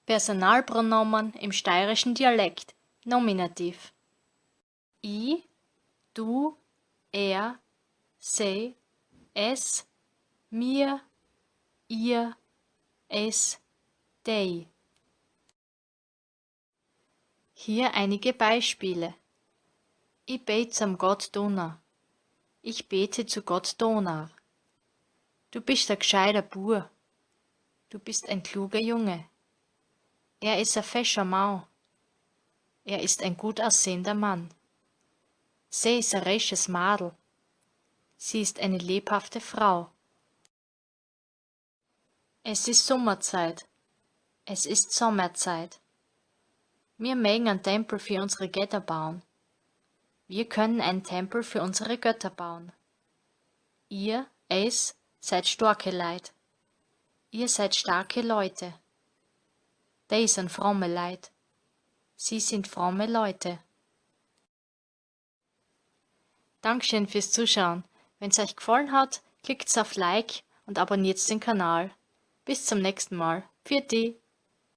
Personalpronomen im steirischen Dialekt, Nominativ. Ich, du, er, sie, es, mir, ihr, es, dei. Hier einige Beispiele. Ich bete zum Gott Donner. Ich bete zu Gott Donar. Du bist ein gescheiter Bur. Du bist ein kluger Junge. Er ist ein fescher Mau. Er ist ein gut aussehender Mann. Sie ist ein resches Madel. Sie ist eine lebhafte Frau. Es ist Sommerzeit. Es ist Sommerzeit. Wir mögen einen Tempel für unsere Götter bauen. Wir können einen Tempel für unsere Götter bauen. Ihr, es, seid starke Leid. Ihr seid starke Leute. Die sind fromme Leid. Sie sind fromme Leute. Dankeschön fürs Zuschauen. Wenn es euch gefallen hat, klickt auf Like und abonniert den Kanal. Bis zum nächsten Mal. Pfiat